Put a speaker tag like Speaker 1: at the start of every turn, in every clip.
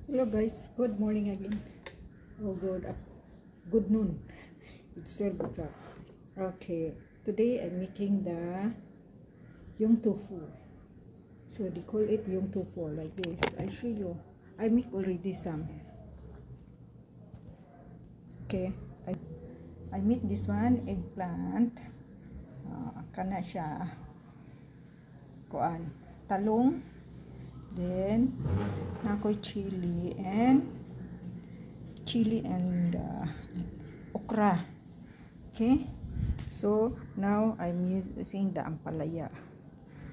Speaker 1: Hello guys, good morning again. Oh good noon. It's 12 o'clock. Okay, today I'm making the yung tofu. So they call it yung tofu like this. I show you. I make already some. Okay, I make this one eggplant. Kana siya kuan talong. Then nakoy chili and okra. Okay, so now I'm using the ampalaya,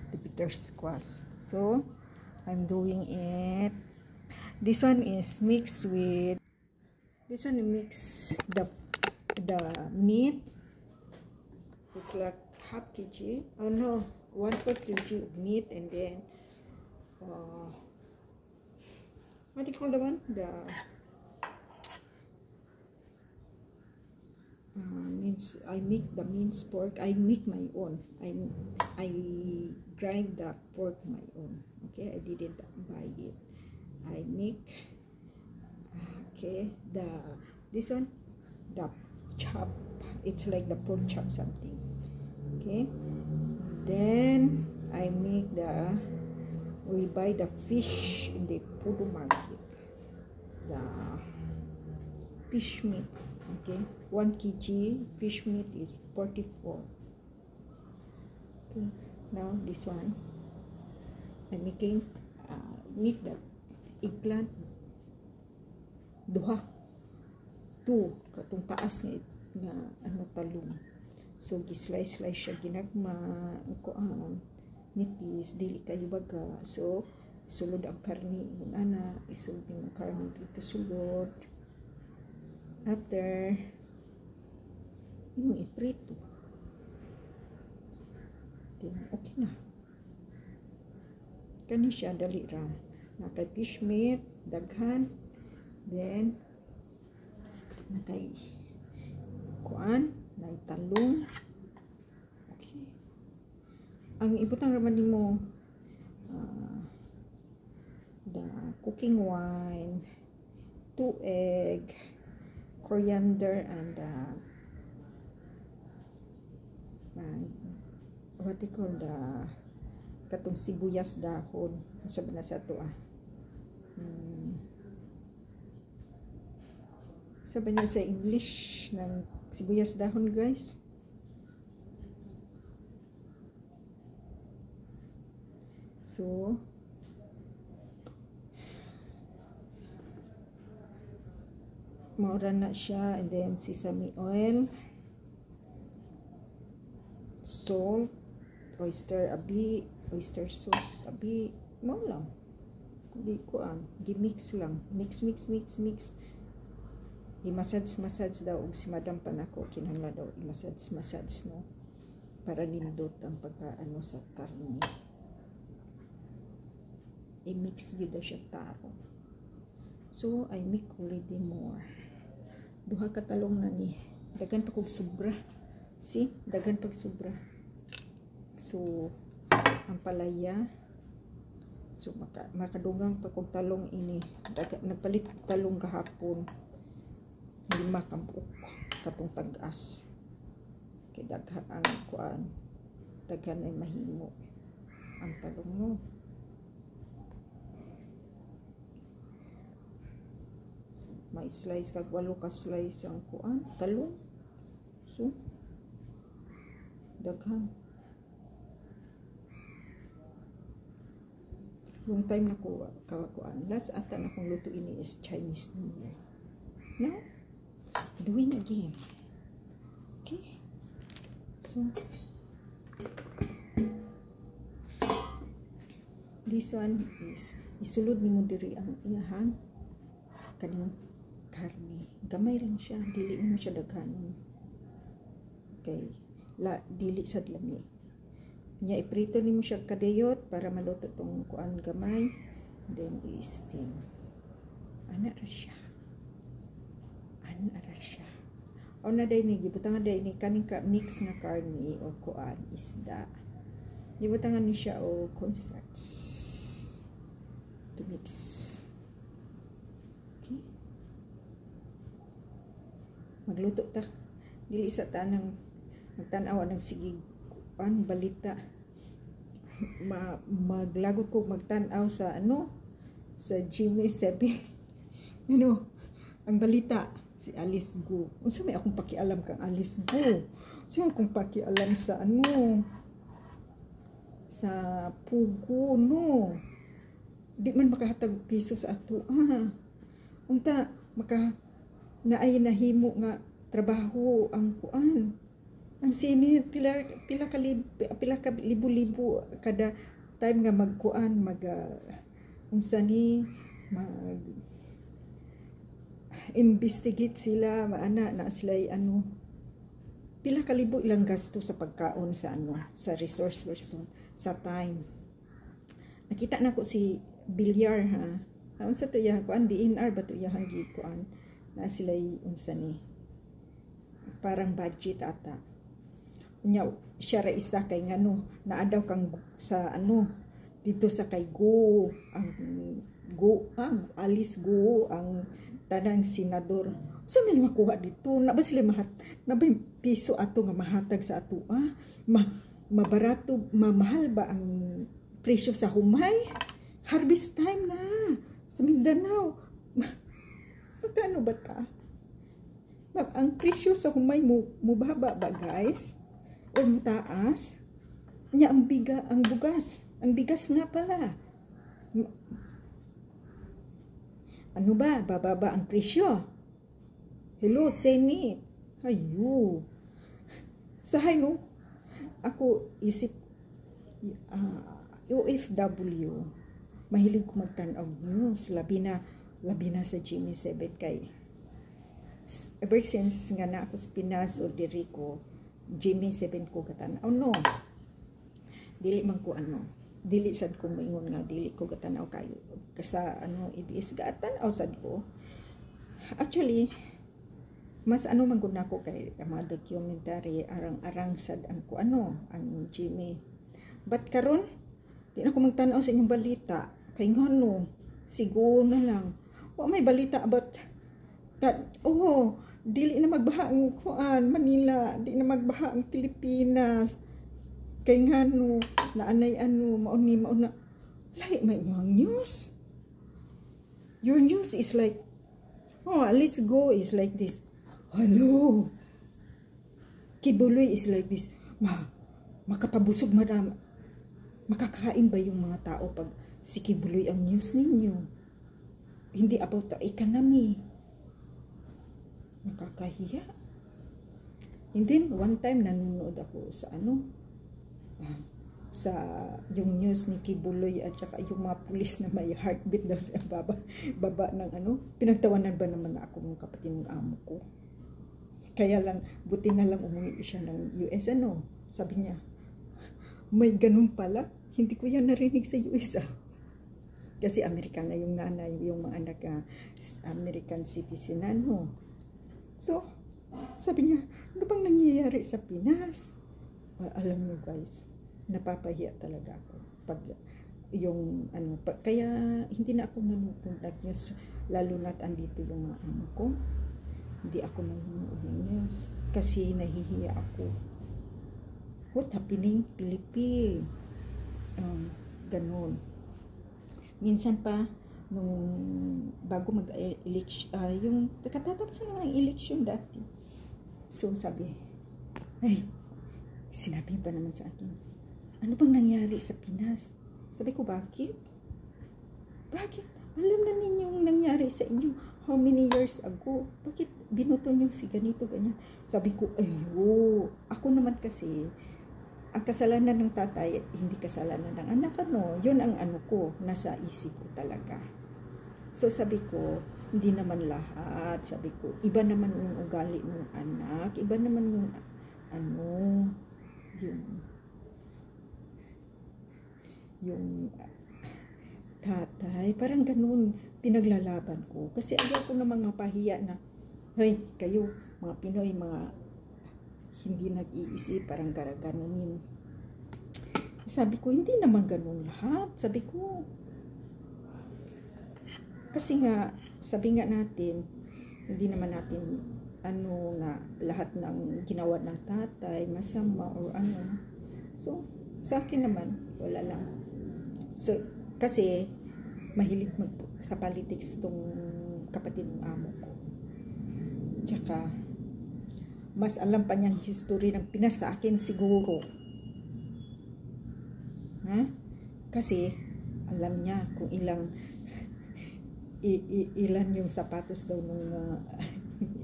Speaker 1: the bitter squash. So I'm doing it. This one is mixed with the meat. It's like half kg. Oh no, 1/4 kg of meat, and then what do you call the one? Means I make the minced pork. I make my own. I grind the pork my own. Okay, I didn't buy it. I make this one, the chop. It's like the pork chop something. Okay, then I make we buy the fish in the Pudu market, the fish meat. Okay, 1 kg fish meat is 44. Okay, now this one I'm making make the eggplant two katong taas nga ano talong. So gislice siya ginagma nipis dili kayo baga. So sulod ang karni ana, isulod ang karni dito sulod. After imong iprito, then okay na kani siya, dali ra. Nakay fish meat daghan, then nakay kuan na talong. Ang ibutang raman nimo the cooking wine, 2 egg, coriander, and what they call the katong sibuyas dahon. Sabi na sa to sabi niya sa English ng sibuyas dahon, guys. So maura na siya, and then sesame oil, salt, oyster sauce abi, mo lang di ko gimix lang, mix i-massage daw, og si madam pa nako kinahanglan daw i-massage no, para nindot ang pagkaano sa karne. I-mix gyud siya taro. So I make already more. Duha ka talong na ni, daghan pa kog sobra. See, daghan pag sobra. So ang palaya, so makadugang pa kog talong ini. Nagpalit talong kahapon, 5 kampok katong tag-as. Kay daghan ang kuan, daghan ay mahimo ang talong mo. May slice kag 8 ka slice ang kuan talong. So daghan. Long time na ko kuan. Last ata na kong luto ini is Chinese New Year. Now doing again. Okay, so this one is isulod nimo diri ang iyahang kanang karne. Gamay lang siya, dili mo siya daghanon. Okay, dili sad lami. Nya iprito nimo siya kadayot para maluto tong kuan gamay, then i-steam. Ana ra siya. O na day ni gibutangan day ni kaning ka mix na karne o kuan isda. Gibutangan ni siya o cornstarch to mix. magluto ta. Dili sa tanang magtanaw ng sige balita. Maglagot ko magtanaw sa sa Jimmy 7. Ang balita si Alice Go. Unsa may akong pakialam kang Alice Go? Unsa akong pakialam sa sa pugo no. Di man makahatag piso sa ato. Unta naay nahimo nga trabaho ang kuan. Ang sinit pila ka libo-libo kada time nga magkuan unsa ni investigate sila maana na sila pila ka libo ilang gasto sa pagkaon sa sa resource person sa time. Nakita na ko si Bilyar unsa to ya kuan DNR ba to ya hanggi kuan na sila unsa ni parang budget ata. Nya siya ra isa kay ngano naadaw kang sa dito sa kay Go Alice Go ang tanang senador. Sa may makuha dito na ba sila na ba piso ato nga mahatag sa ato mabarato mamahal ba ang presyo sa humay? Harvest time na sa Mindanao. Magkano ba ta? Ang presyo sa humay mubaba ba guys? O mutaas? Nya ang bugas. Ang bigas nga pala. Ano ba? Bababa ang presyo. Hello, Senate. Hayo. Sahay no? Ako isip OFW. Mahilig ko magtanaw news. Labi na sa Jimmy 7 kay ever since nga na ako sa Pinas o diri ko Jimmy 7 ko katanaw no. Dili man ko dili sad ko moingon nga dili ko katanaw kayo kasa EBS gatanaw sad ko. Actually mas man gud nako kay mga documentary arang sad ang ko ang Jimmy. But karon di na ko magtanaw sa inyong balita kay ngano siguro na lang wa may balita about that. Dili na magbaha ang kuan Manila, di na magbaha ang Pilipinas. Kay ngano naanay mauna lahi may mga news. Your news is like let's go is like this. Hello. Kibuloy is like this. Makapabusog madam. Makakain ba yung mga tao pag si Kibuloy ang news ninyo? Hindi about the economy. Nakakahiya. And then one time nanonood ako sa sa yung news ni Kibuloy at saka yung mga pulis na may heartbeat daw sa baba ng pinagtawanan ba naman ako ng kapatid ng amo ko. Kaya lang buti na lang umuwi siya ng US sabi niya may ganun pala, hindi ko yan narinig sa US kasi American na yung nanay, yung mga anak American citizen So, sabi niya, ano bang nangyayari sa Pinas? Alam niyo guys, napapahiya talaga ako. Pag kaya hindi na ako nanonood ng news, lalo na't andito yung mga amo ko. Hindi ako nanonood ng news kasi nahihiya ako. What happening? Philippines. Ganon. Minsan pa, nung bago mag-election, yung katatapos na ng election dati. So sabi, sinabi pa naman sa akin, ano bang nangyari sa Pinas? Sabi ko, bakit? Bakit? Alam na ninyong nangyari sa inyo how many years ago? Bakit binuto niyo si ganito, ganyan? Sabi ko, ako naman kasi, ang kasalanan ng tatay, hindi kasalanan ng anak, yun ang ko, nasa isip ko talaga. So sabi ko, hindi naman lahat. Sabi ko, iba naman yung ugali ng anak, iba naman yung yung tatay, parang ganun pinaglalaban ko. Kasi ayaw ko namang mapahiya na, kayo, mga Pinoy, mga hindi nag-iisip, parang ganunin. Sabi ko, hindi naman ganun lahat. Sabi ko, kasi nga, sabi nga natin, hindi naman natin ano na lahat ng ginawa ng tatay masama or ano. So sa akin naman wala lang. So kasi mahilig sa politics tong kapatid ng amo ko. Tsaka mas alam pa niyang history ng Pinas sa akin siguro. Ha? Kasi alam niya kung ilang ilan yung sapatos daw nung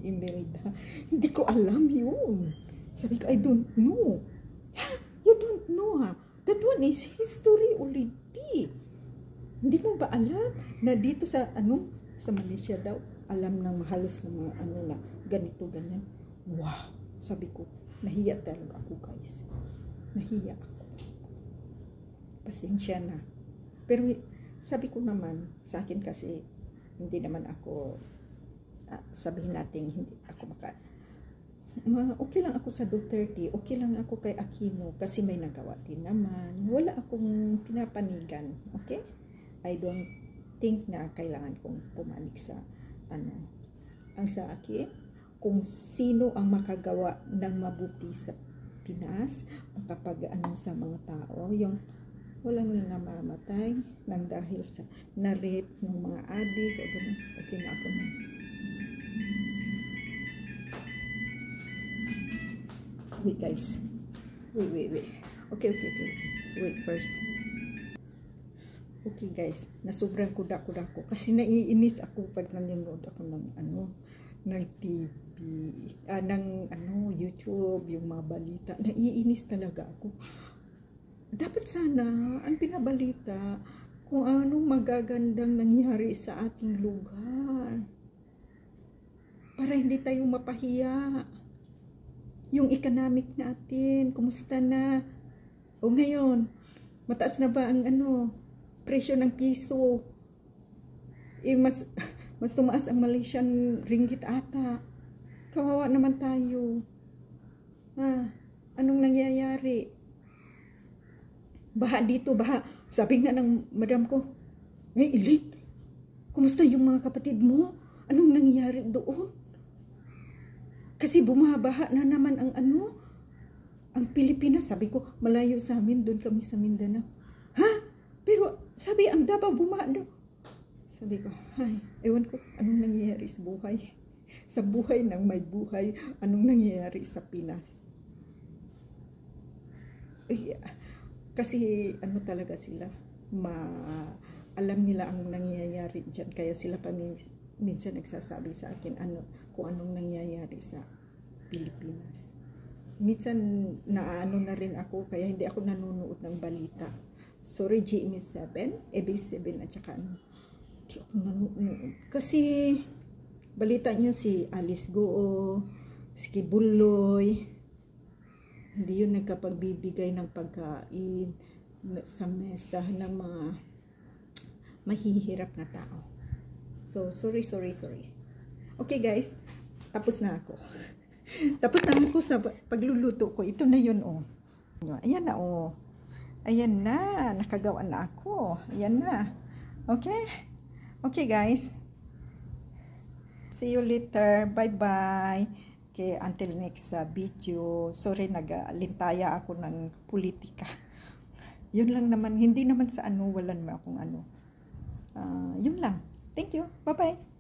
Speaker 1: Imelda. Hindi ko alam yun. Sabi ko, I don't know. You don't know, ha? That one is history already. Hindi mo ba alam na dito sa sa Malaysia daw alam ng halos ng mga na ganito ganyan. Wow, sabi ko, nahiya talaga ako, guys. Nahiya ako. Pasensya na. Pero sabi ko naman, sa akin kasi, hindi naman ako, sabihin natin, hindi ako okay lang ako sa Duterte, okay lang ako kay Aquino, kasi may nagawa din naman. Wala akong pinapanigan, okay? I don't think na kailangan kong pumanig sa, ang sa akin, kung sino ang makagawa ng mabuti sa Pinas, ang papag-ano sa mga tao, yung walang namamatay nang dahil sa na-rape ng mga adik o ganun. Okay na ako na. Wait guys. Wait. Okay. Wait first. Okay guys, nasobrang kuda-kuda ko kasi naiinis ako pag nanonood ako ng ng TV, ng YouTube, yung mga balita. Naiinis talaga ako. Dapat sana ang pinabalita kung anong magagandang nangyari sa ating lugar. Para hindi tayo mapahiya. Yung economic natin, kumusta na? O ngayon, mataas na ba ang presyo ng piso? Mas tumaas ang Malaysian ringgit ata. Kawawa naman tayo. Anong nangyayari? Baha dito, baha. Sabi nga ng madam ko, Eileen, kumusta yung mga kapatid mo? Anong nangyayari doon? Kasi bumabaha na naman ang ang Pilipinas. Sabi ko, malayo sa amin, doon kami sa Mindanao. Ha? Pero sabi, ang Davao bumaha daw. Sabi ko, ay, ewan ko, anong nangyayari sa buhay? Sa buhay ng may buhay, anong nangyayari sa Pinas? Kasi talaga sila, alam nila ang nangyayari dyan. Kaya sila pa minsan nagsasabi sa akin kung anong nangyayari sa Pilipinas. Minsan na rin ako, kaya hindi ako nanonood ng balita. Sorry, GMA7, AB7 at saka kasi balita niyo si Alice Goo, si Kibuloy, hindi yun nagkapagbibigay ng pagkain sa mesa ng mga mahihirap na tao. So, sorry. Okay guys, tapos na ako. Tapos na ako sa pagluluto ko. Ito na yun, Ayan na, Ayan na, nakagawa na ako. Ayan na. Okay? Okay guys, see you later, bye bye. Okay, until next video. Sorry, nag-alintaya ako ng politika. Yun lang naman, hindi naman sa wala naman akong yun lang. Thank you, bye bye.